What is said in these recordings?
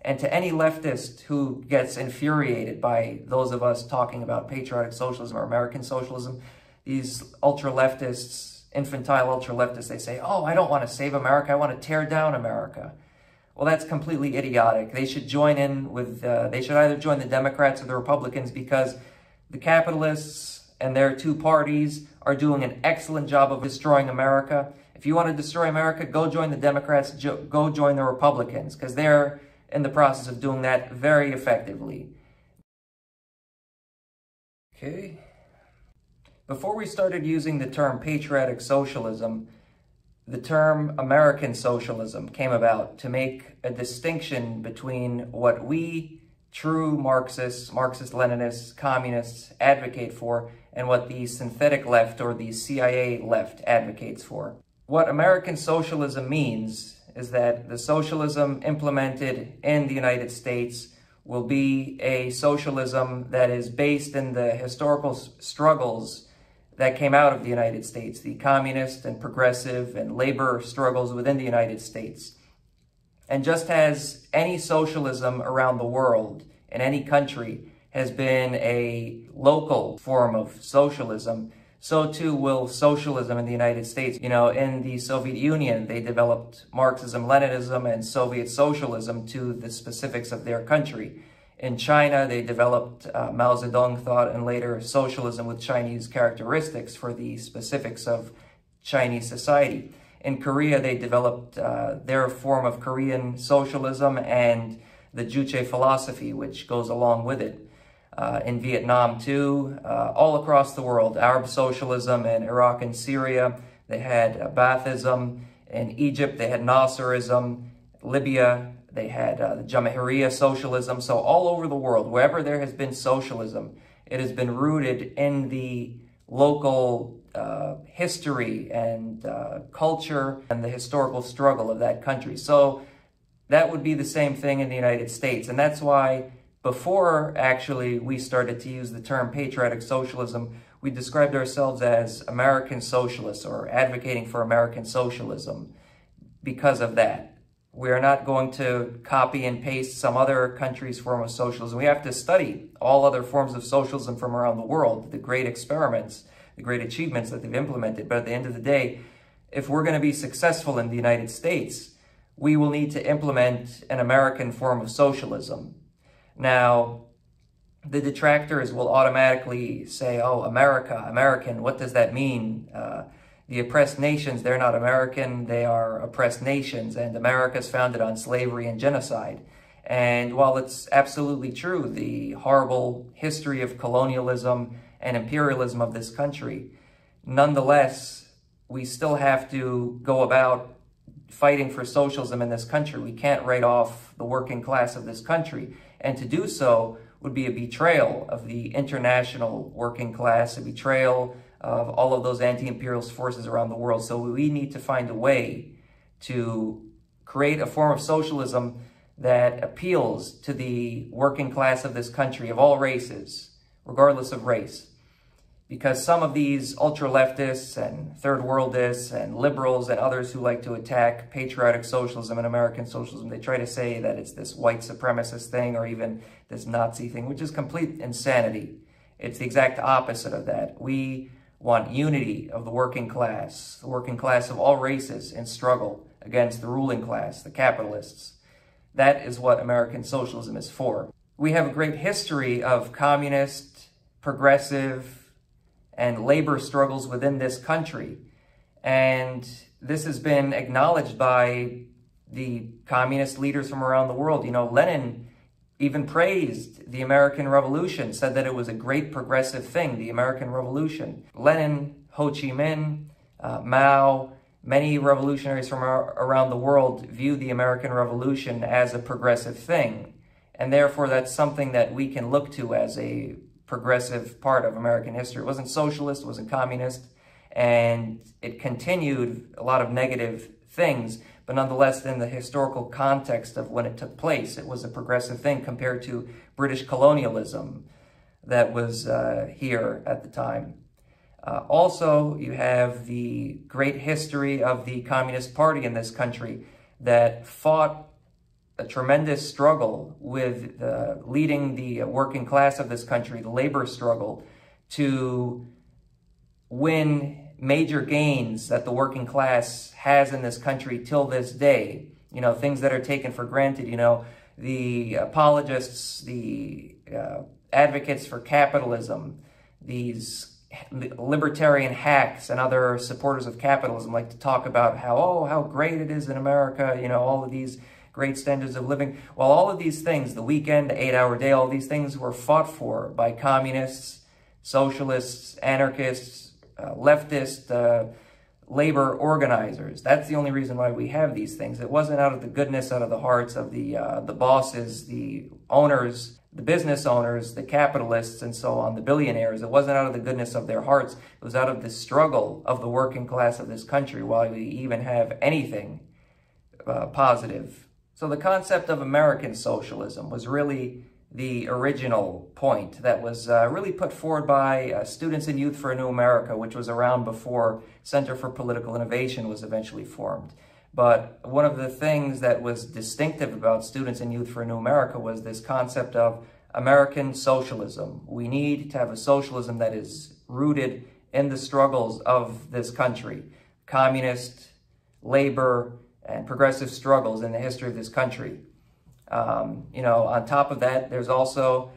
And to any leftist who gets infuriated by those of us talking about patriotic socialism or American socialism, these ultra-leftists, infantile ultra-leftists, they say, oh, I don't want to save America, I want to tear down America. Well, that's completely idiotic. They should join in with, they should either join the Democrats or the Republicans, because the capitalists and their two parties are doing an excellent job of destroying America. If you want to destroy America, go join the Democrats, go join the Republicans, because they're in the process of doing that very effectively. Okay. Before we started using the term patriotic socialism, the term American socialism came about to make a distinction between what we true Marxists, Marxist-Leninists, communists advocate for, and what the synthetic left or the CIA left advocates for. What American socialism means is that the socialism implemented in the United States will be a socialism that is based in the historical struggles that came out of the United States, the communist and progressive and labor struggles within the United States. And just as any socialism around the world, in any country, has been a local form of socialism, so too will socialism in the United States. You know, in the Soviet Union, they developed Marxism, Leninism, and Soviet socialism to the specifics of their country. In China, they developed Mao Zedong thought and later socialism with Chinese characteristics for the specifics of Chinese society. In Korea, they developed their form of Korean socialism and the Juche philosophy, which goes along with it. In Vietnam, too, all across the world, Arab socialism in Iraq and Syria, they had Baathism. In Egypt, they had Nasserism. Libya, they had the Jamahiriya socialism. So all over the world, wherever there has been socialism, it has been rooted in the local history and culture and the historical struggle of that country. So that would be the same thing in the United States. And that's why before actually we started to use the term patriotic socialism, we described ourselves as American socialists or advocating for American socialism because of that. We are not going to copy and paste some other country's form of socialism. We have to study all other forms of socialism from around the world, the great experiments, the great achievements that they've implemented. But at the end of the day, if we're going to be successful in the United States, we will need to implement an American form of socialism. Now, the detractors will automatically say, oh, America, American, what does that mean? The oppressed nations, they're not American, they are oppressed nations, and America's founded on slavery and genocide. And while it's absolutely true, the horrible history of colonialism and imperialism of this country, nonetheless, we still have to go about fighting for socialism in this country. We can't write off the working class of this country. And to do so would be a betrayal of the international working class, a betrayal of all of those anti-imperialist forces around the world. So we need to find a way to create a form of socialism that appeals to the working class of this country, of all races, regardless of race. Because some of these ultra-leftists and third-worldists and liberals and others who like to attack patriotic socialism and American socialism, they try to say that it's this white supremacist thing or even this Nazi thing, which is complete insanity. It's the exact opposite of that. We want unity of the working class of all races in struggle against the ruling class, the capitalists. That is what American socialism is for. We have a great history of communist, progressive, and labor struggles within this country. And this has been acknowledged by the communist leaders from around the world. You know, Lenin even praised the American Revolution, said that it was a great progressive thing, the American Revolution. Lenin, Ho Chi Minh, Mao, many revolutionaries from around the world view the American Revolution as a progressive thing. And therefore, that's something that we can look to as a progressive part of American history. It wasn't socialist, it wasn't communist, and it continued a lot of negative things, but nonetheless, in the historical context of when it took place, it was a progressive thing compared to British colonialism that was here at the time. Also, you have the great history of the Communist Party in this country that fought a tremendous struggle with leading the working class of this country, the labor struggle, to win major gains that the working class has in this country till this day. You know, things that are taken for granted. You know, the apologists, the advocates for capitalism, these libertarian hacks and other supporters of capitalism like to talk about how, oh, how great it is in America, you know, all of these great standards of living. Well, all of these things, the weekend, the 8-hour day, all these things were fought for by communists, socialists, anarchists, leftist, labor organizers. That's the only reason why we have these things. It wasn't out of the goodness, out of the hearts of the bosses, the owners, the business owners, the capitalists, and so on, the billionaires. It wasn't out of the goodness of their hearts. It was out of the struggle of the working class of this country while we even have anything positive. So the concept of American socialism was really the original point that was really put forward by Students and Youth for a New America, which was around before Center for Political Innovation was eventually formed. But one of the things that was distinctive about Students and Youth for a New America was this concept of American socialism. We need to have a socialism that is rooted in the struggles of this country. Communist, labor, and progressive struggles in the history of this country. You know, on top of that, there's also,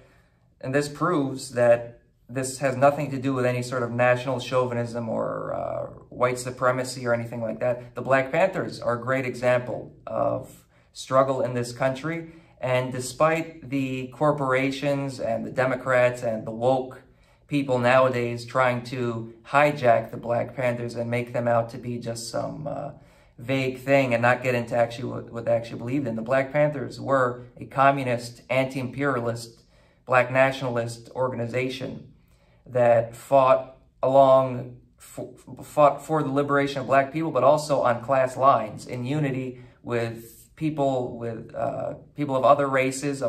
and this proves that this has nothing to do with any sort of national chauvinism or white supremacy or anything like that. The Black Panthers are a great example of struggle in this country. And despite the corporations and the Democrats and the woke people nowadays trying to hijack the Black Panthers and make them out to be just some vague thing and not get into actually what they actually believed in, the Black Panthers were a communist, anti-imperialist, black nationalist organization that fought for the liberation of black people, but also on class lines, in unity with people of other races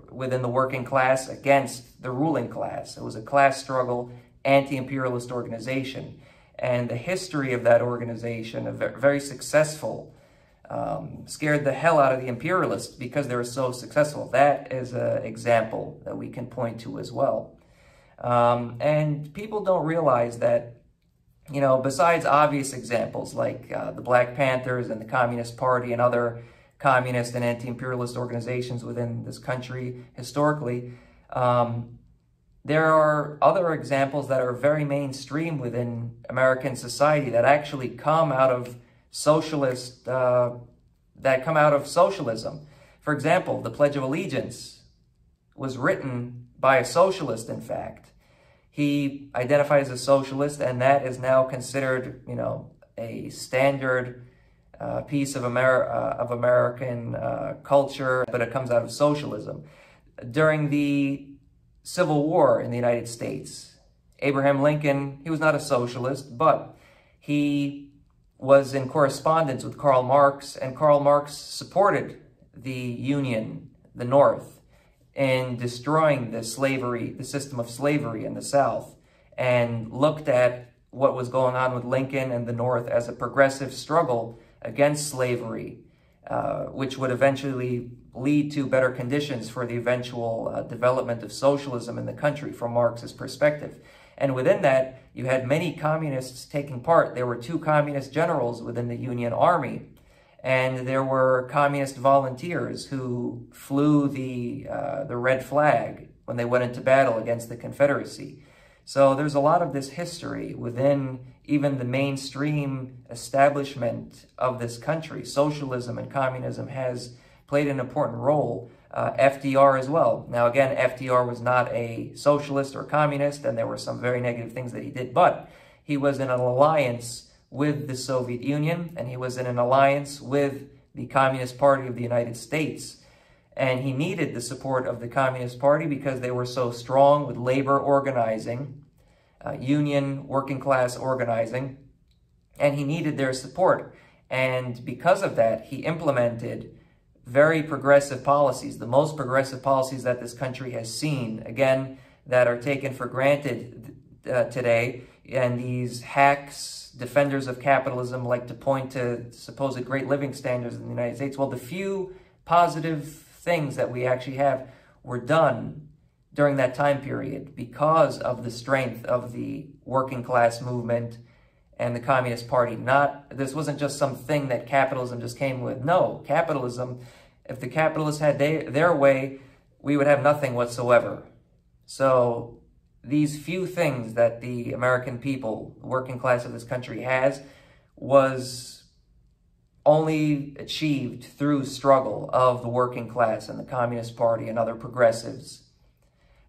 within the working class against the ruling class. It was a class struggle, anti-imperialist organization. And the history of that organization, very successful, scared the hell out of the imperialists because they were so successful. That is an example that we can point to as well. And people don't realize that, you know, besides obvious examples like the Black Panthers and the Communist Party and other communist and anti-imperialist organizations within this country historically, there are other examples that are very mainstream within American society that actually come out of socialism. For example, the Pledge of Allegiance was written by a socialist, in fact. He identifies as a socialist, and that is now considered, you know, a standard piece of American culture, but it comes out of socialism. During the Civil War in the United States, Abraham Lincoln, he was not a socialist, but he was in correspondence with Karl Marx, and Karl Marx supported the Union, the North, in destroying the system of slavery in the South, and looked at what was going on with Lincoln and the North as a progressive struggle against slavery, which would eventually lead to better conditions for the eventual development of socialism in the country from Marx's perspective. And within that, you had many communists taking part. There were 2 communist generals within the Union Army, and there were communist volunteers who flew the red flag when they went into battle against the Confederacy. So there's a lot of this history within even the mainstream establishment of this country. Socialism and communism has played an important role. FDR as well. Now again, FDR was not a socialist or communist, and there were some very negative things that he did, but he was in an alliance with the Soviet Union, and he was in an alliance with the Communist Party of the United States. And he needed the support of the Communist Party because they were so strong with labor organizing, union, working class organizing, and he needed their support. And because of that, he implemented very progressive policies, the most progressive policies that this country has seen, again, that are taken for granted today. And these hacks, defenders of capitalism, like to point to supposed great living standards in the United States. Well, the few positive things that we actually have were done during that time period because of the strength of the working class movement and the Communist Party. This wasn't just something that capitalism just came with. No, capitalism, if the capitalists had their way, we would have nothing whatsoever. So these few things that the American people, the working class of this country has, was only achieved through struggle of the working class and the Communist Party and other progressives.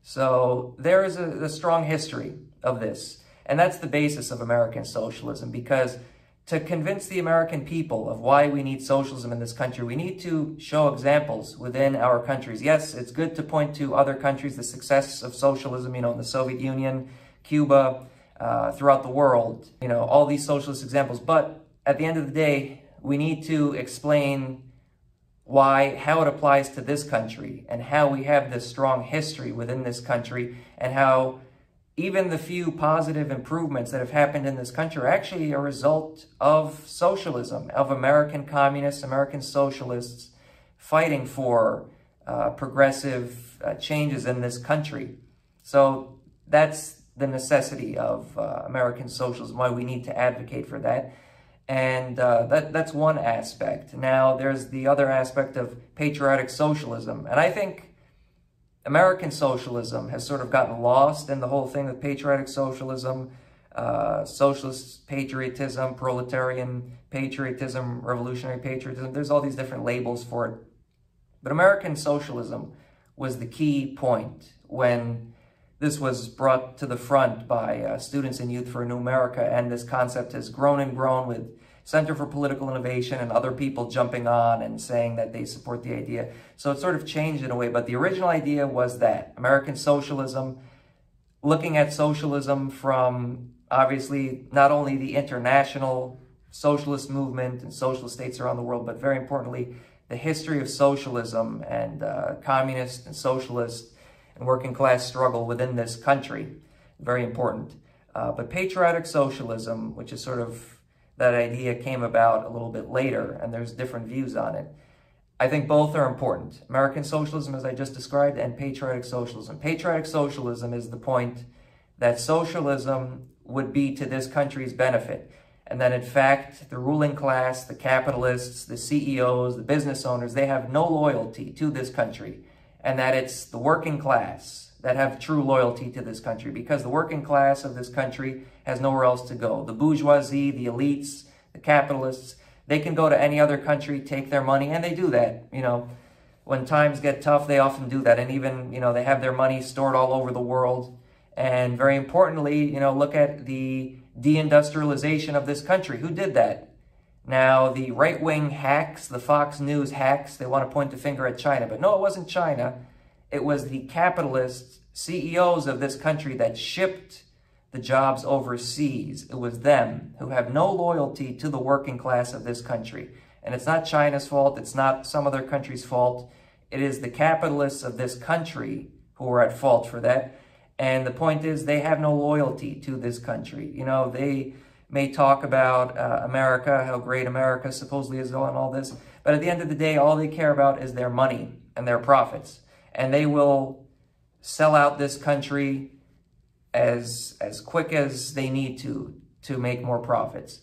So there is a strong history of this. And that's the basis of American socialism, because to convince the American people of why we need socialism in this country, we need to show examples within our countries. Yes, it's good to point to other countries, the success of socialism, in the Soviet Union, Cuba, throughout the world, all these socialist examples. But at the end of the day, we need to explain how it applies to this country and how we have this strong history within this country, and how even the few positive improvements that have happened in this country are actually a result of socialism, of American communists, American socialists fighting for progressive changes in this country. So that's the necessity of American socialism, why we need to advocate for that. And that's one aspect. Now, there's the other aspect of patriotic socialism. And I think American socialism has sort of gotten lost in the whole thing of patriotic socialism, socialist patriotism, proletarian patriotism, revolutionary patriotism. There's all these different labels for it. But American socialism was the key point when this was brought to the front by Students and Youth for a New America, and this concept has grown and grown with Center for Political Innovation and other people jumping on and saying that they support the idea. So it sort of changed in a way, but the original idea was that American socialism, looking at socialism from obviously not only the international socialist movement and socialist states around the world, but very importantly, the history of socialism and communist and socialist and working class struggle within this country. Very important. But patriotic socialism, which is sort of, that idea came about a little bit later, and there's different views on it. I think both are important. American socialism, as I just described, and patriotic socialism. Patriotic socialism is the point that socialism would be to this country's benefit, and that in fact, the ruling class, the capitalists, the CEOs, the business owners, they have no loyalty to this country, and that it's the working class that have true loyalty to this country, because the working class of this country has nowhere else to go. The bourgeoisie, the elites, the capitalists, they can go to any other country, take their money, and they do that. When times get tough, they often do that. And even, they have their money stored all over the world. And very importantly, look at the deindustrialization of this country. Who did that? Now, the right-wing hacks, the Fox News hacks, they want to point the finger at China. But no, it wasn't China. It was the capitalist CEOs of this country that shipped the jobs overseas. It was them who have no loyalty to the working class of this country. And it's not China's fault. It's not some other country's fault. It is the capitalists of this country who are at fault for that. And the point is, they have no loyalty to this country. They may talk about America, how great America supposedly is and all this. But at the end of the day, all they care about is their money and their profits. And they will sell out this country as quick as they need to make more profits.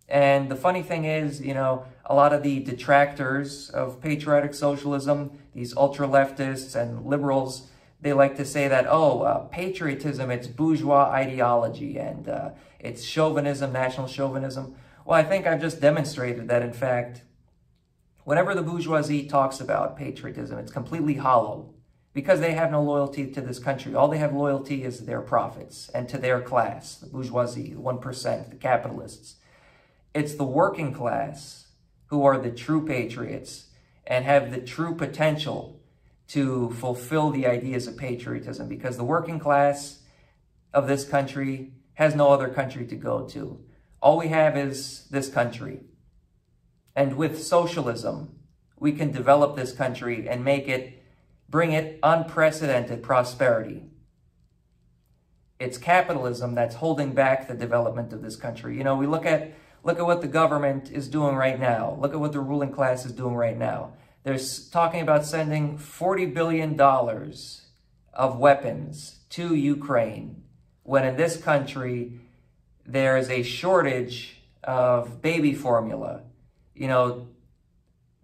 And the funny thing is, a lot of the detractors of patriotic socialism, these ultra-leftists and liberals, they like to say that, patriotism, it's bourgeois ideology, and it's chauvinism, national chauvinism. Well, I think I've just demonstrated that, in fact, whenever the bourgeoisie talks about patriotism, it's completely hollow, because they have no loyalty to this country. All they have loyalty is their profits and to their class, the bourgeoisie, the 1%, the capitalists. It's the working class who are the true patriots and have the true potential to fulfill the ideas of patriotism, because the working class of this country has no other country to go to. All we have is this country. And with socialism, we can develop this country and bring it unprecedented prosperity. It's capitalism that's holding back the development of this country. We look at what the government is doing right now. Look at what the ruling class is doing right now. They're talking about sending $40 billion of weapons to Ukraine, when in this country, there is a shortage of baby formula. You know,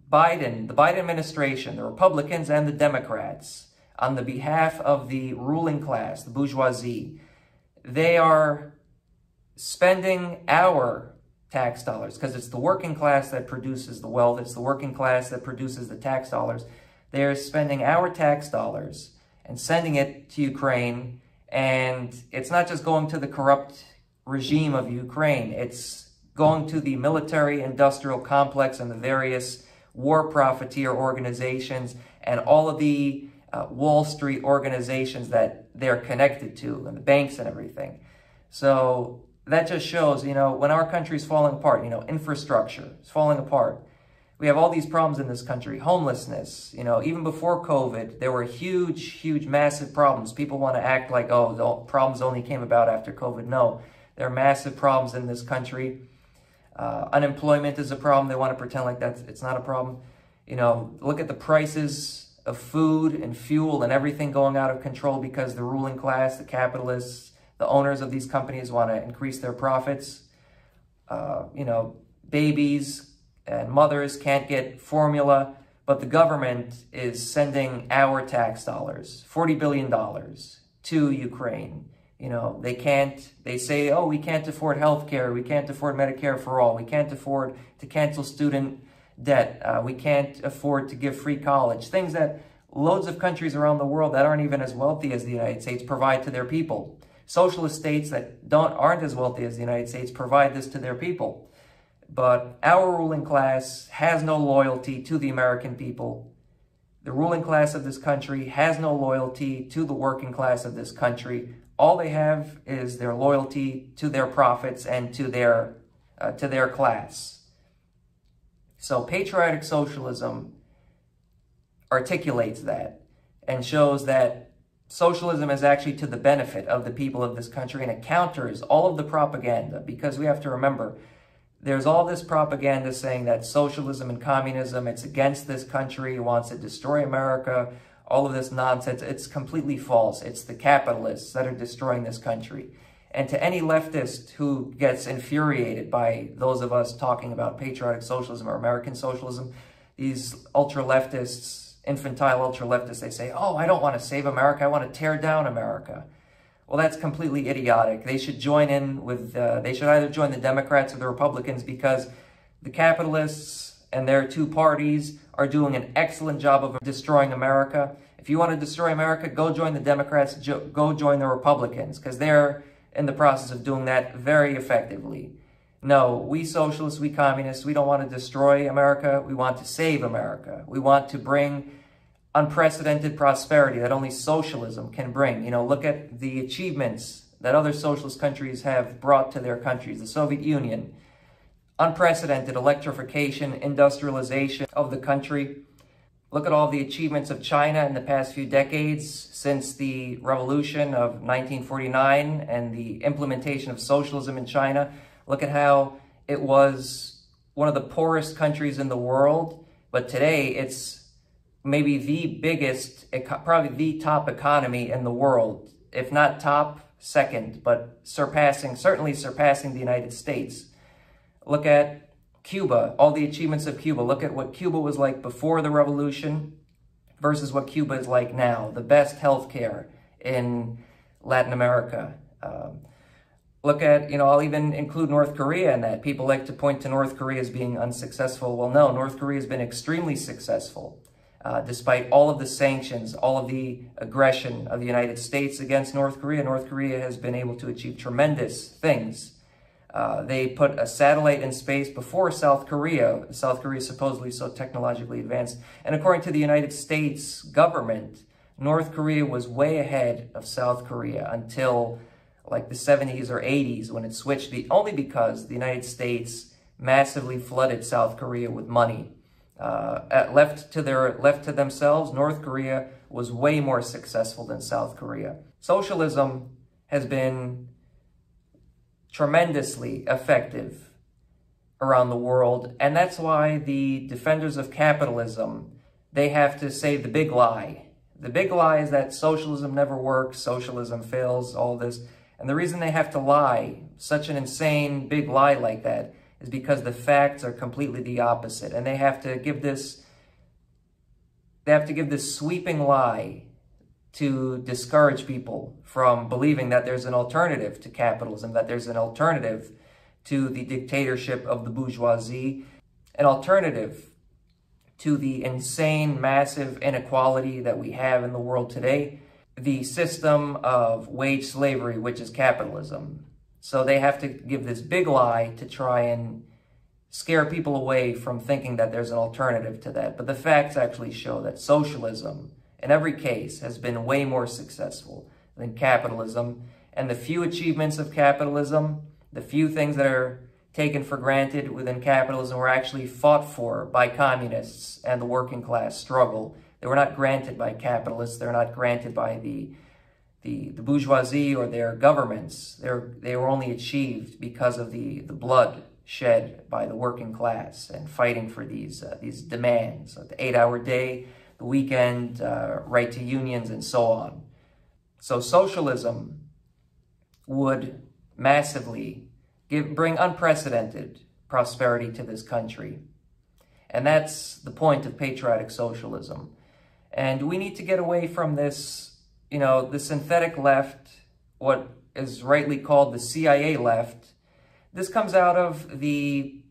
the Biden administration, the Republicans and the Democrats, on the behalf of the ruling class, the bourgeoisie, they are spending our tax dollars, because it's the working class that produces the wealth, it's the working class that produces the tax dollars. They're spending our tax dollars and sending it to Ukraine, and it's not just going to the corrupt regime of Ukraine, it's going to the military-industrial complex and the various war profiteer organizations and all of the Wall Street organizations that they're connected to, and the banks and everything. So that just shows, you know, when our country's falling apart, you know, infrastructure is falling apart. We have all these problems in this country. Homelessness, you know, even before COVID, there were huge, massive problems. People want to act like, oh, the problems only came about after COVID. No, there are massive problems in this country. Unemployment is a problem. They want to pretend like it's not a problem. You know, look at the prices of food and fuel and everything going out of control because the ruling class, the capitalists, the owners of these companies want to increase their profits. You know, babies and mothers can't get formula, but the government is sending our tax dollars, $40 billion, to Ukraine. You know, they say, oh, we can't afford health care, we can't afford Medicare for all, we can't afford to cancel student debt, we can't afford to give free college, things that loads of countries around the world that aren't even as wealthy as the United States provide to their people. Socialist states that aren't as wealthy as the United States provide this to their people. But our ruling class has no loyalty to the American people. The ruling class of this country has no loyalty to the working class of this country. All they have is their loyalty to their profits and to their class. So patriotic socialism articulates that and shows that socialism is actually to the benefit of the people of this country, and it counters all of the propaganda, because we have to remember, there's all this propaganda saying that socialism and communism, it's against this country, it wants to destroy America, all of this nonsense. It's completely false. It's the capitalists that are destroying this country. And to any leftist who gets infuriated by those of us talking about patriotic socialism or American socialism, these ultra-leftists, infantile ultra-leftists, they say, oh, I don't want to save America, I want to tear down America. Well, that's completely idiotic. They should join in with, they should either join the Democrats or the Republicans, because the capitalists and their two parties are doing an excellent job of destroying America. If you want to destroy America, go join the Democrats, go join the Republicans, because they're in the process of doing that very effectively. No, we socialists, we communists, we don't want to destroy America. We want to save America. We want to bring unprecedented prosperity that only socialism can bring. You know, look at the achievements that other socialist countries have brought to their countries. The Soviet Union, unprecedented electrification, industrialization of the country. Look at all the achievements of China in the past few decades since the revolution of 1949 and the implementation of socialism in China. Look at how it was one of the poorest countries in the world, but today it's maybe the biggest, probably the top economy in the world, if not top, second, but certainly surpassing the United States. Look at Cuba, all the achievements of Cuba. Look at what Cuba was like before the revolution versus what Cuba is like now. The best healthcare in Latin America. Look at, I'll even include North Korea in that. People like to point to North Korea as being unsuccessful. Well, no, North Korea has been extremely successful. Despite all of the sanctions, all of the aggression of the United States against North Korea has been able to achieve tremendous things. They put a satellite in space before South Korea. South Korea is supposedly so technologically advanced. And according to the United States government, North Korea was way ahead of South Korea until like the 70s or 80s when it switched, only because the United States massively flooded South Korea with money. Left to themselves, North Korea was way more successful than South Korea. Socialism has been tremendously effective around the world, and that's why the defenders of capitalism they have to say the big lie. The big lie is that socialism never works, socialism fails, all this. And the reason they have to lie, such an insane big lie like that, is because the facts are completely the opposite. And they have to give this sweeping lie to discourage people from believing that there's an alternative to capitalism, that there's an alternative to the dictatorship of the bourgeoisie, an alternative to the insane, massive inequality that we have in the world today, the system of wage slavery, which is capitalism. So they have to give this big lie to try and scare people away from thinking that there's an alternative to that. But the facts actually show that socialism, in every case, has been way more successful than capitalism. And the few achievements of capitalism, the few things that are taken for granted within capitalism were actually fought for by communists and the working class struggle. They were not granted by capitalists. They're not granted by the bourgeoisie or their governments. They were only achieved because of the blood shed by the working class and fighting for these demands, like the 8-hour day, the weekend, right to unions, and so on. So socialism would massively bring unprecedented prosperity to this country. And that's the point of patriotic socialism. And we need to get away from this, the synthetic left, what is rightly called the CIA left. This comes out of the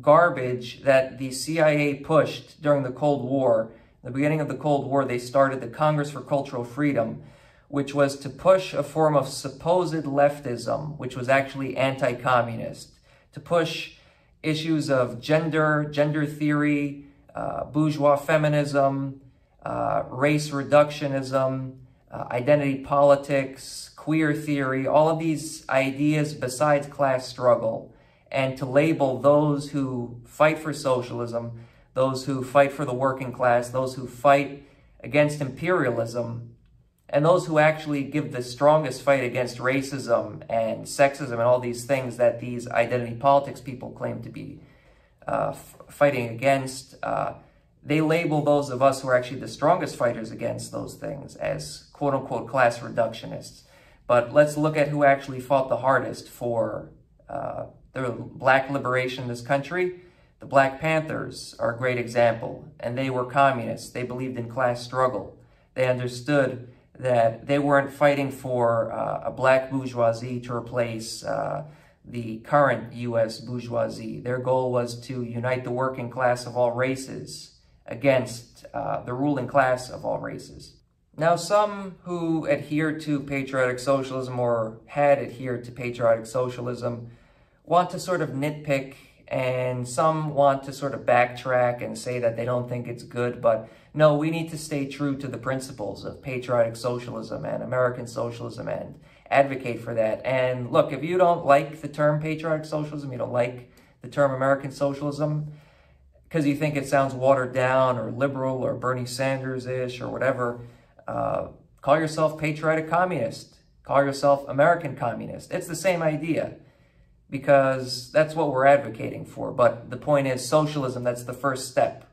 garbage that the CIA pushed during the Cold War. In the beginning of the Cold War, they started the Congress for Cultural Freedom, which was to push a form of supposed leftism, which was actually anti-communist, to push issues of gender theory, bourgeois feminism, race reductionism, identity politics, queer theory, all of these ideas besides class struggle, and to label those who fight for socialism, those who fight for the working class, those who fight against imperialism, and those who actually give the strongest fight against racism and sexism and all these things that these identity politics people claim to be fighting against. They label those of us who are actually the strongest fighters against those things as quote-unquote class reductionists. But let's look at who actually fought the hardest for the black liberation in this country. The Black Panthers are a great example, and they were communists. They believed in class struggle. They understood that they weren't fighting for a black bourgeoisie to replace the current U.S. bourgeoisie. Their goal was to unite the working class of all races against the ruling class of all races. Now, some who adhere to patriotic socialism or had adhered to patriotic socialism want to sort of nitpick, and some want to sort of backtrack and say that they don't think it's good. But no, we need to stay true to the principles of patriotic socialism and American socialism and advocate for that. And look, if you don't like the term patriotic socialism, you don't like the term American socialism, because you think it sounds watered down or liberal or Bernie Sanders-ish or whatever, call yourself patriotic communist. Call yourself American communist. It's the same idea, because that's what we're advocating for. But the point is, socialism, that's the first step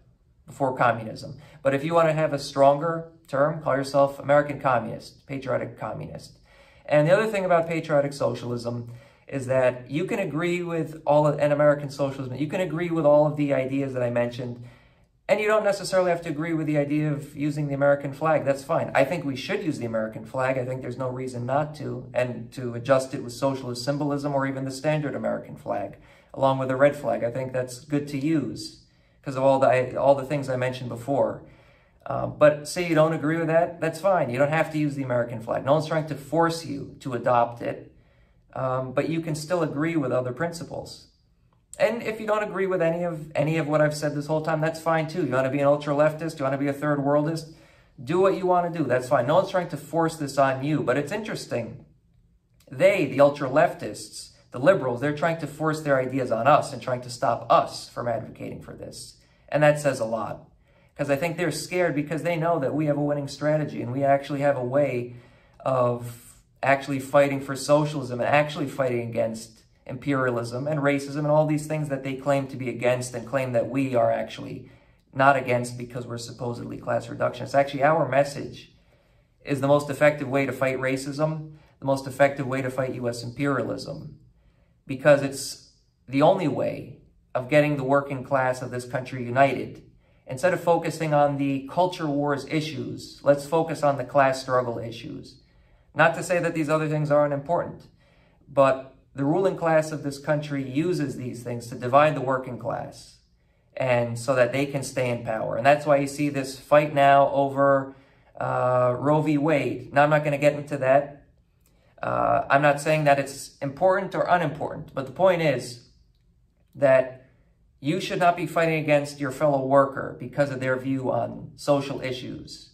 before communism. But if you want to have a stronger term, call yourself American communist, patriotic communist. And the other thing about patriotic socialism is that you can agree with and American socialism, you can agree with all of the ideas that I mentioned, and you don't necessarily have to agree with the idea of using the American flag. That's fine. I think we should use the American flag. I think there's no reason not to, and to adjust it with socialist symbolism or even the standard American flag, along with the red flag. I think that's good to use because of all the things I mentioned before. But say you don't agree with that, that's fine. You don't have to use the American flag. No one's trying to force you to adopt it, but you can still agree with other principles. And if you don't agree with any of what I've said this whole time, that's fine too. You want to be an ultra-leftist, you want to be a third worldist, do what you want to do. That's fine. No one's trying to force this on you. But it's interesting. The ultra-leftists, the liberals, they're trying to force their ideas on us and trying to stop us from advocating for this. And that says a lot. Because I think they're scared because they know that we have a winning strategy and we actually have a way of actually fighting for socialism and actually fighting against imperialism and racism and all these things that they claim to be against and claim that we are actually not against because we're supposedly class reductionists. Actually, our message is the most effective way to fight racism, the most effective way to fight U.S. imperialism, because it's the only way of getting the working class of this country united. Instead of focusing on the culture wars issues, let's focus on the class struggle issues. Not to say that these other things aren't important, but the ruling class of this country uses these things to divide the working class, and so that they can stay in power. And that's why you see this fight now over Roe v. Wade. Now, I'm not going to get into that. I'm not saying that it's important or unimportant, but the point is that you should not be fighting against your fellow worker because of their view on social issues.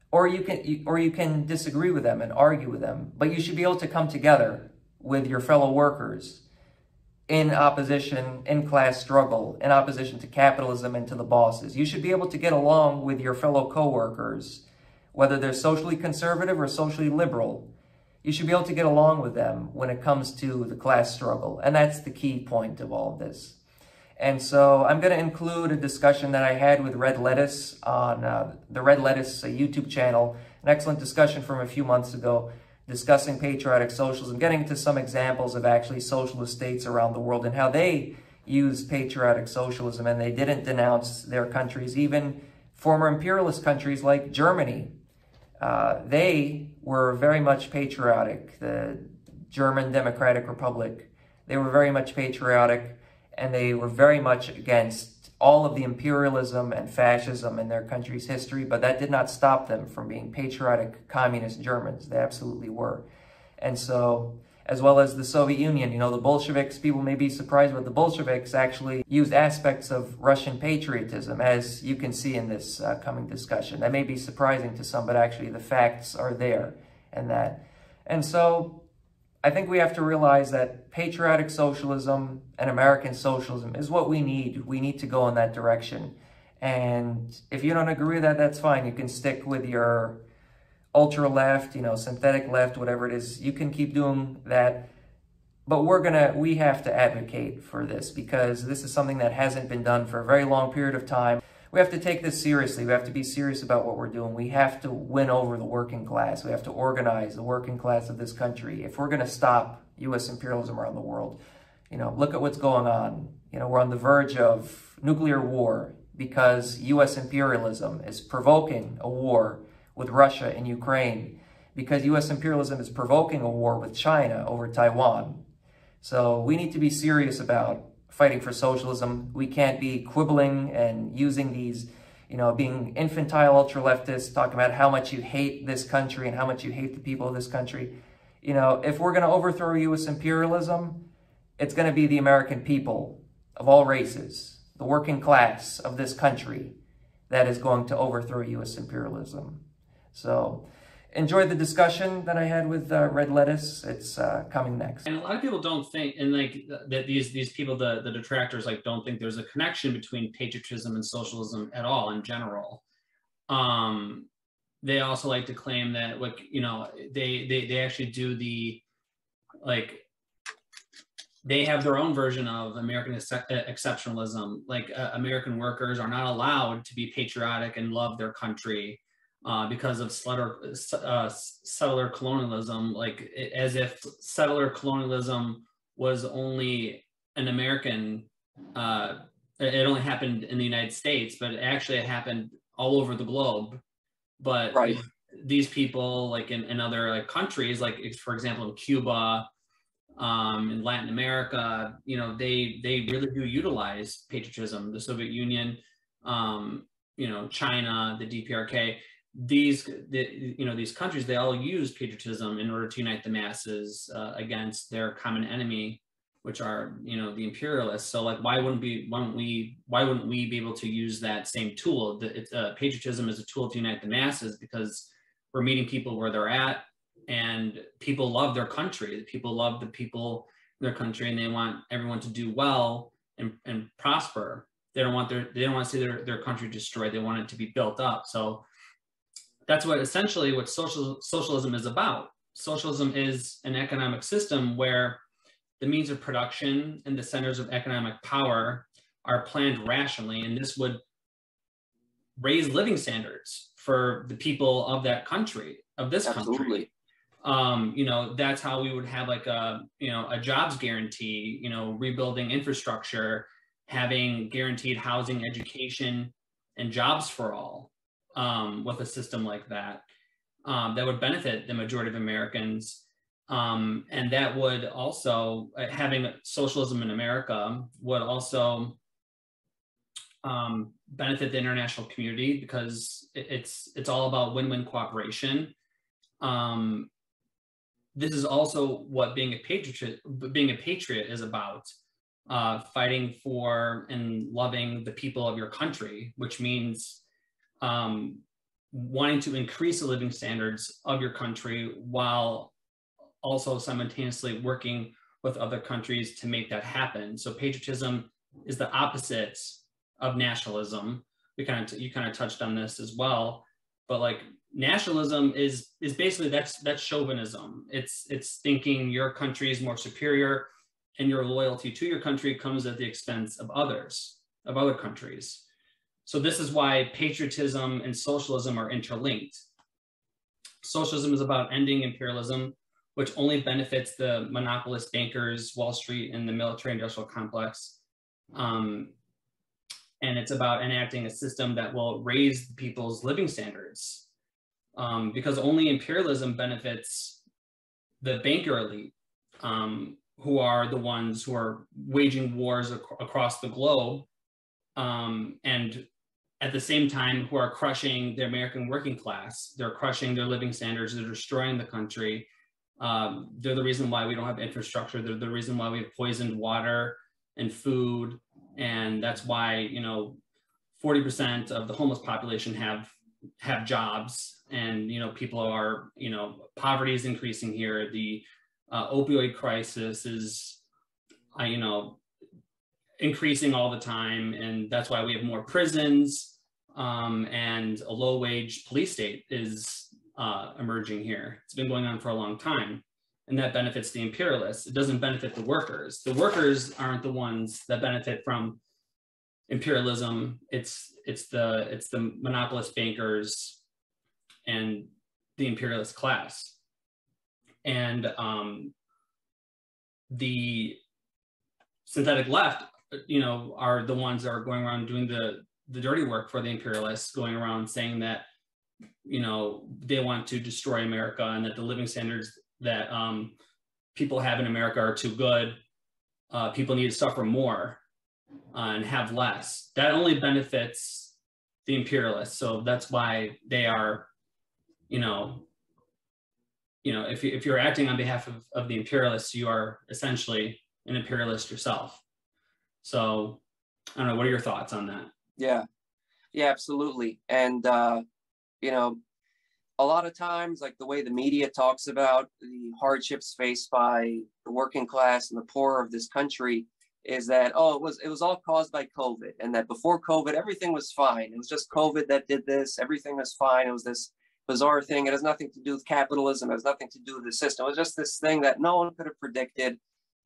Or you can disagree with them and argue with them, but you should be able to come together with your fellow workers in opposition, in class struggle, in opposition to capitalism and to the bosses. You should be able to get along with your fellow co-workers, whether they're socially conservative or socially liberal. You should be able to get along with them when it comes to the class struggle. And that's the key point of all of this. And so I'm going to include a discussion that I had with Red Lettuce on the Red Lettuce YouTube channel, an excellent discussion from a few months ago, discussing patriotic socialism, getting into some examples of actually socialist states around the world and how they used patriotic socialism, and they didn't denounce their countries, even former imperialist countries like Germany. They were very much patriotic. The German Democratic Republic, they were very much patriotic, and they were very much against all of the imperialism and fascism in their country's history, but that did not stop them from being patriotic communist Germans. They absolutely were. And so, as well as the Soviet Union, you know, the Bolsheviks, people may be surprised, but the Bolsheviks actually used aspects of Russian patriotism, as you can see in this coming discussion. That may be surprising to some, but actually the facts are there and that. And so, I think we have to realize that patriotic socialism and American socialism is what we need. We need to go in that direction. And if you don't agree with that, that's fine. You can stick with your ultra left, you know, synthetic left, whatever it is. You can keep doing that. But we have to advocate for this, because this is something that hasn't been done for a very long period of time. We have to take this seriously. We have to be serious about what we're doing. We have to win over the working class. We have to organize the working class of this country. If we're going to stop U.S. imperialism around the world, you know, look at what's going on. You know, we're on the verge of nuclear war because U.S. imperialism is provoking a war with Russia and Ukraine, because U.S. imperialism is provoking a war with China over Taiwan. So we need to be serious about fighting for socialism. We can't be quibbling and using these, you know, being infantile ultra-leftists, talking about how much you hate this country and how much you hate the people of this country. You know, if we're going to overthrow U.S. imperialism, it's going to be the American people of all races, the working class of this country, that is going to overthrow U.S. imperialism. So, enjoy the discussion that I had with Red Lettuce. It's coming next. And a lot of people don't think, and like that these people, the detractors, like don't think there's a connection between patriotism and socialism at all in general. They also like to claim that, like, you know, they actually do the, like, they have their own version of American exceptionalism. Like American workers are not allowed to be patriotic and love their country because of settler colonialism, like as if settler colonialism was only an American, it only happened in the United States, but actually it happened all over the globe. But right. These people, like in other like countries, like for example in Cuba, in Latin America, you know, they really do utilize patriotism. The Soviet Union, you know, China, the DPRK, these countries, they all use patriotism in order to unite the masses against their common enemy, which are, you know, the imperialists. So like, why wouldn't we be able to use that same tool? Patriotism is a tool to unite the masses because we're meeting people where they're at, and people love their country. People love the people in their country, and they want everyone to do well and prosper. They don't want to see their country destroyed. They want it to be built up. So that's essentially what socialism is about. Socialism is an economic system where the means of production and the centers of economic power are planned rationally, and this would raise living standards for the people of that country, of this Absolutely. country. That's how we would have like a jobs guarantee, rebuilding infrastructure, having guaranteed housing, education, and jobs for all, with a system like that. That would benefit the majority of Americans. And that would also, having socialism in America would also benefit the international community, because it's all about win-win cooperation. This is also what being a patriot is about, fighting for and loving the people of your country, which means wanting to increase the living standards of your country while also simultaneously working with other countries to make that happen. So patriotism is the opposite of nationalism. You kind of touched on this as well, but like nationalism is basically that's chauvinism. It's thinking your country is more superior, and your loyalty to your country comes at the expense of other countries. So this is why patriotism and socialism are interlinked. Socialism is about ending imperialism, which only benefits the monopolist bankers, Wall Street, and the military-industrial complex. And it's about enacting a system that will raise people's living standards, because only imperialism benefits the banker elite, who are the ones who are waging wars across the globe, and at the same time who are crushing the American working class. They're crushing their living standards. They're destroying the country. They're the reason why we don't have infrastructure. They're the reason why we have poisoned water and food. And that's why, 40% of the homeless population have jobs, and, people are, poverty is increasing here. The opioid crisis is, increasing all the time. And that's why we have more prisons, and a low wage police state is emerging here. It's been going on for a long time. And that benefits the imperialists. It doesn't benefit the workers. The workers aren't the ones that benefit from imperialism. It's the monopolist bankers and the imperialist class. And the synthetic left, are the ones that are going around doing the dirty work for the imperialists, going around saying that, they want to destroy America, and that the living standards that people have in America are too good. People need to suffer more and have less. That only benefits the imperialists. So that's why they are, if you're acting on behalf of the imperialists, you are essentially an imperialist yourself. So I don't know, what are your thoughts on that? Yeah, absolutely. And, a lot of times, like the way the media talks about the hardships faced by the working class and the poor of this country is that, it was all caused by COVID, and that before COVID, everything was fine. It was just COVID that did this. Everything was fine. It was this bizarre thing. It has nothing to do with capitalism. It has nothing to do with the system. It was just this thing that no one could have predicted.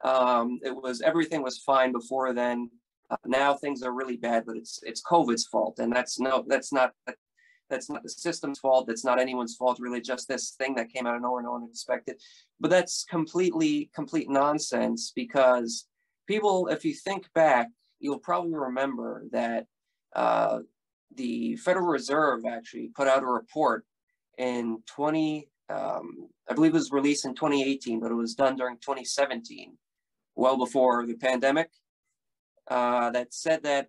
Everything was fine before then. Now things are really bad, but it's COVID's fault, and that's not the system's fault. That's not anyone's fault, really. Just this thing that came out of nowhere, no one expected. But that's complete nonsense, because people, if you think back, you'll probably remember that the Federal Reserve actually put out a report in I believe it was released in 2018, but it was done during 2017, well before the pandemic, that said that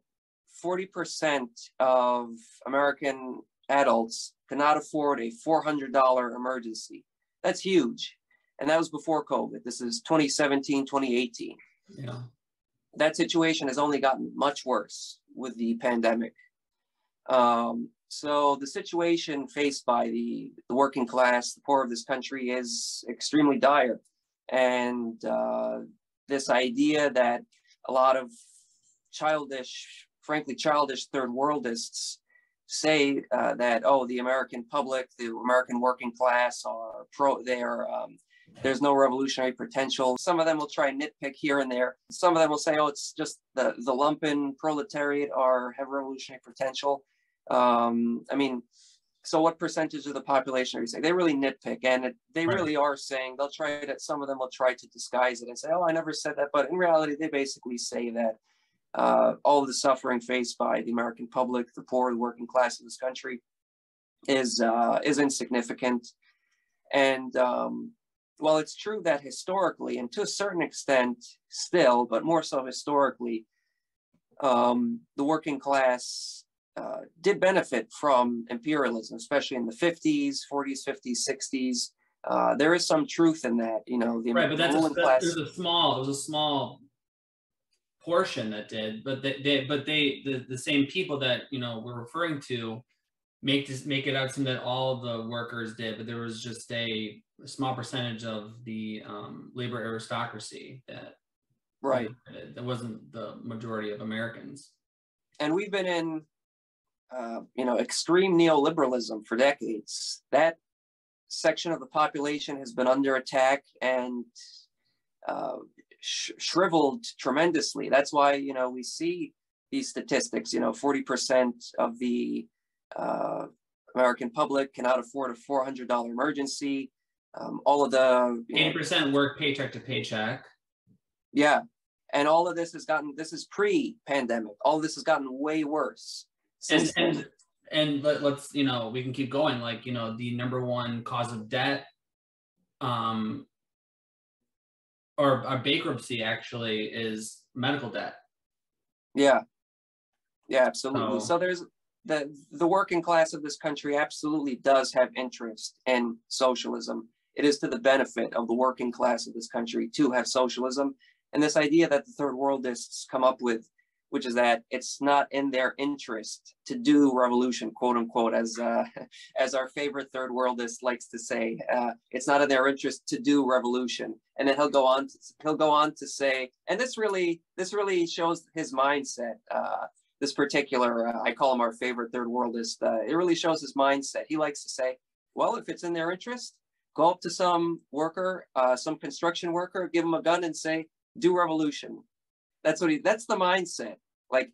40% of American adults cannot afford a $400 emergency. That's huge. And that was before COVID. This is 2017, 2018. Yeah. That situation has only gotten much worse with the pandemic. So the situation faced by the working class, the poor of this country, is extremely dire. And this idea that a lot of childish third worldists say that, the American public, the American working class are there's no revolutionary potential. Some of them will try and nitpick here and there. Some of them will say, it's just the lumpen proletariat have revolutionary potential. I mean, so what percentage of the population are you saying? They really nitpick, and they Right. really are saying, they'll try to, some of them will try to disguise it and say, oh, I never said that. But in reality, they basically say that all of the suffering faced by the American public, the poor, the working class of this country is insignificant. And while it's true that historically, and to a certain extent still, but more so historically, the working class did benefit from imperialism, especially in the 50s, 40s, 50s, 60s. There is some truth in that, you know, the Right, but ruling class. it was a small portion that did, but the same people that, you know, we're referring to make it out seem that all the workers did, but there was just a small percentage of the labor aristocracy that, Right. That wasn't the majority of Americans. And we've been in, you know, extreme neoliberalism for decades. That section of the population has been under attack and shriveled tremendously. That's why, you know, we see these statistics, you know, 40% of the American public cannot afford a $400 emergency. All of the 80% work paycheck to paycheck. Yeah. And all of this has gotten, this is pre-pandemic. All of this has gotten way worse. And let's, you know, we can keep going. Like, you know, the number one cause of debt, or a bankruptcy actually, is medical debt. Yeah. Yeah, absolutely. So there's the working class of this country absolutely does have interest in socialism. It is to the benefit of the working class of this country to have socialism. And this idea that the third worldists come up with, which is that it's not in their interest to do revolution, quote unquote, as our favorite third worldist likes to say, it's not in their interest to do revolution. And then he'll go on to say, and this really shows his mindset. This particular, I call him our favorite third worldist. It really shows his mindset. He likes to say, well, if it's in their interest, go up to some worker, some construction worker, give him a gun and say, do revolution. That's the mindset. Like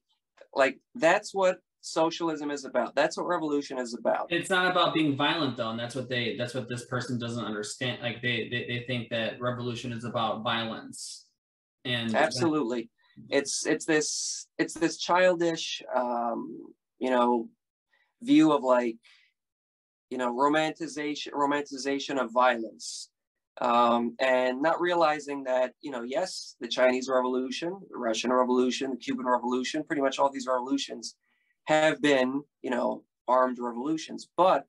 that's what socialism is about. That's what revolution is about. It's not about being violent though. And that's what this person doesn't understand. Like they think that revolution is about violence. And absolutely. It's this childish, you know, view of, like, you know, romanticization of violence. And not realizing that, you know, yes, the Chinese Revolution, the Russian Revolution, the Cuban Revolution, pretty much all these revolutions have been, you know, armed revolutions. But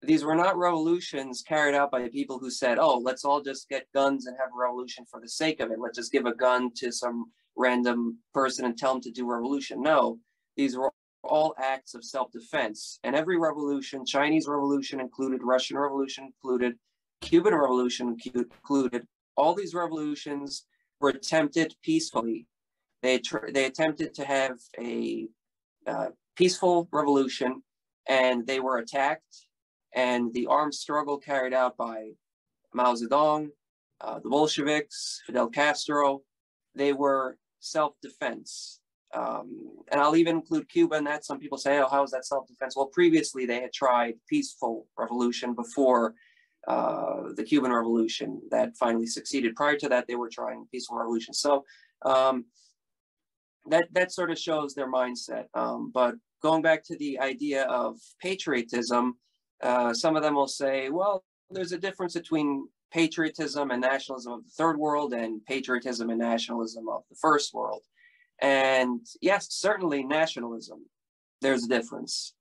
these were not revolutions carried out by people who said, oh, let's all just get guns and have a revolution for the sake of it. Let's just give a gun to some random person and tell them to do revolution. No, these were all acts of self-defense. And every revolution, Chinese Revolution included, Russian Revolution included, Cuban Revolution included, all these revolutions were attempted peacefully. They attempted to have a peaceful revolution, and they were attacked. And the armed struggle carried out by Mao Zedong, the Bolsheviks, Fidel Castro, they were self-defense. And I'll even include Cuba in that. Some people say, oh, how is that self-defense? Well, previously they had tried peaceful revolution before the Cuban Revolution that finally succeeded. Prior to that, they were trying peaceful revolution. So that sort of shows their mindset. But going back to the idea of patriotism, some of them will say, well, there's a difference between patriotism and nationalism of the third world and patriotism and nationalism of the first world. And yes, certainly nationalism, there's a difference.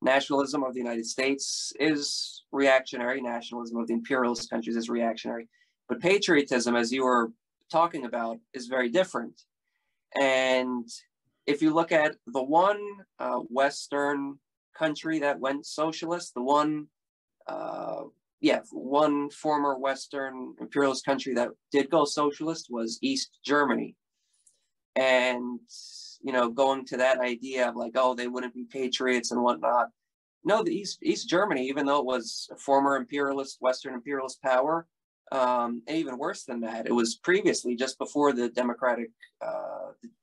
Nationalism of the United States is reactionary. Nationalism of the imperialist countries is reactionary. But patriotism, as you were talking about, is very different. And if you look at the one Western country that went socialist, the one former Western imperialist country that did go socialist was East Germany. And, you know, going to that idea of like, oh, they wouldn't be patriots and whatnot. No, the East Germany, even though it was a former Western imperialist power, and even worse than that, it was previously, just before the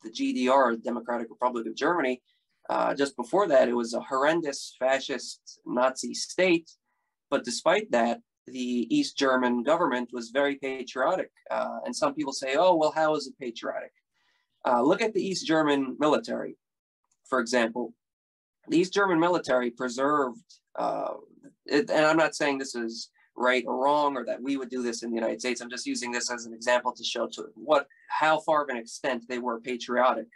the GDR, Democratic Republic of Germany, Just before that, it was a horrendous fascist Nazi state. But despite that, the East German government was very patriotic. And some people say, oh, well, how is it patriotic? Look at the East German military, for example. The East German military preserved, and I'm not saying this is right or wrong or that we would do this in the United States. I'm just using this as an example to show how far of an extent they were patriotic.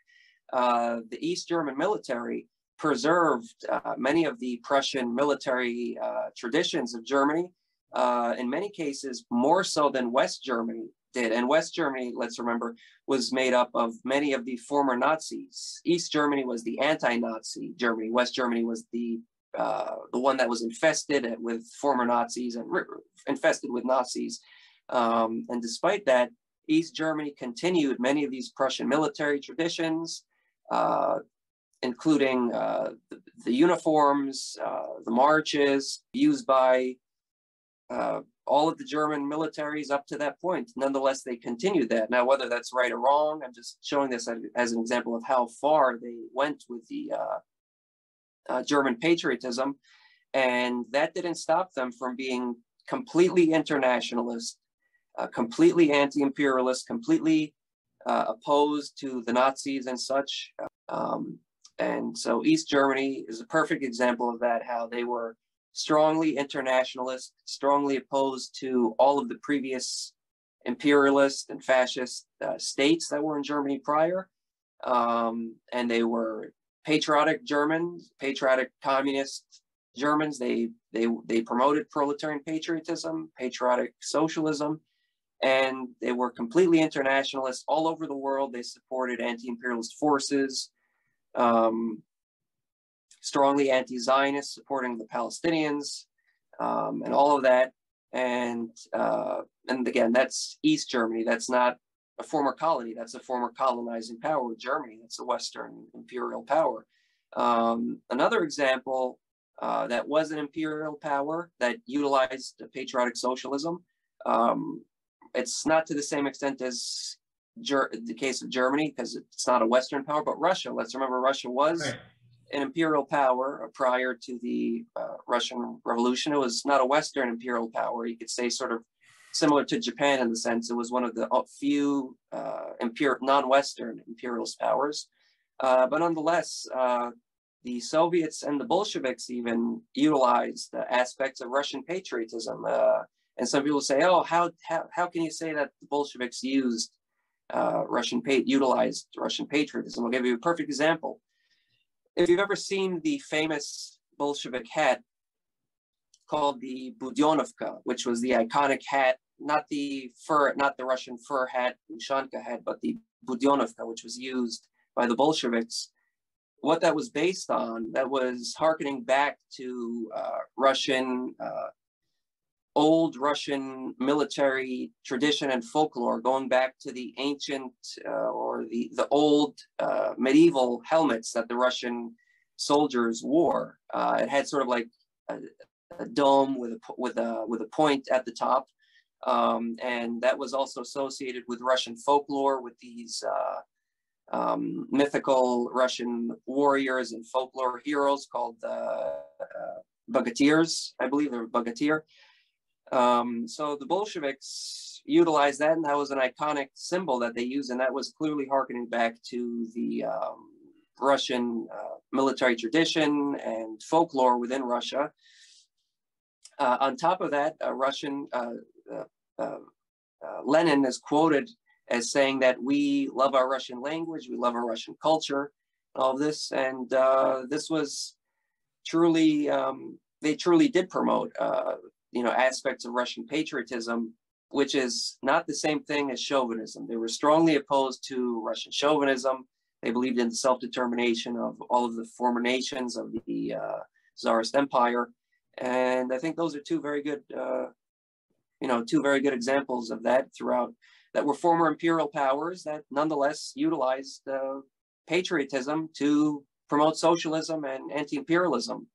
The East German military preserved many of the Prussian military traditions of Germany, in many cases more so than West Germany did. And West Germany, let's remember, was made up of many of the former Nazis. East Germany was the anti-Nazi Germany. West Germany was the one that was infested with former Nazis and infested with Nazis. And despite that, East Germany continued many of these Prussian military traditions, including the uniforms, the marches used by all of the German militaries up to that point. Nonetheless, they continued that. Now, whether that's right or wrong, I'm just showing this as an example of how far they went with the German patriotism. And that didn't stop them from being completely internationalist, completely anti-imperialist, completely opposed to the Nazis and such. And so East Germany is a perfect example of that, how they were strongly internationalist, strongly opposed to all of the previous imperialist and fascist states that were in Germany prior. And they were patriotic Germans, patriotic communist Germans. They promoted proletarian patriotism, patriotic socialism, and they were completely internationalist all over the world. They supported anti-imperialist forces, strongly anti-Zionist, supporting the Palestinians, and all of that. And again, that's East Germany. That's not a former colony. That's a former colonizing power of Germany. That's a Western imperial power. Another example that was an imperial power that utilized patriotic socialism. It's not to the same extent as the case of Germany, because it's not a Western power, but Russia. Let's remember, Russia was an imperial power prior to the Russian Revolution. It was not a Western imperial power. You could say sort of similar to Japan in the sense it was one of the few non-Western imperialist powers. But nonetheless, the Soviets and the Bolsheviks even utilized aspects of Russian patriotism. And some people say, oh, how can you say that the Bolsheviks utilized Russian patriotism? I'll give you a perfect example. If you've ever seen the famous Bolshevik hat called the Budyonovka, which was the iconic hat, not the Russian fur hat, Ushanka hat, but the Budyonovka, which was used by the Bolsheviks, what that was based on, that was hearkening back to old Russian military tradition and folklore, going back to the ancient or the old medieval helmets that the Russian soldiers wore. It had sort of like a dome with a point at the top, and that was also associated with Russian folklore, with these mythical Russian warriors and folklore heroes called Bogatirs. I believe they were Bogatir. So the Bolsheviks utilized that, and that was an iconic symbol that they used, and that was clearly harkening back to the Russian military tradition and folklore within Russia. On top of that, Lenin is quoted as saying that we love our Russian language, we love our Russian culture, all of this, and this was truly, they truly did promote aspects of Russian patriotism, which is not the same thing as chauvinism. They were strongly opposed to Russian chauvinism. They believed in the self-determination of all of the former nations of the Tsarist Empire. And I think those are two very good examples of that throughout, that were former imperial powers that nonetheless utilized patriotism to promote socialism and anti-imperialism.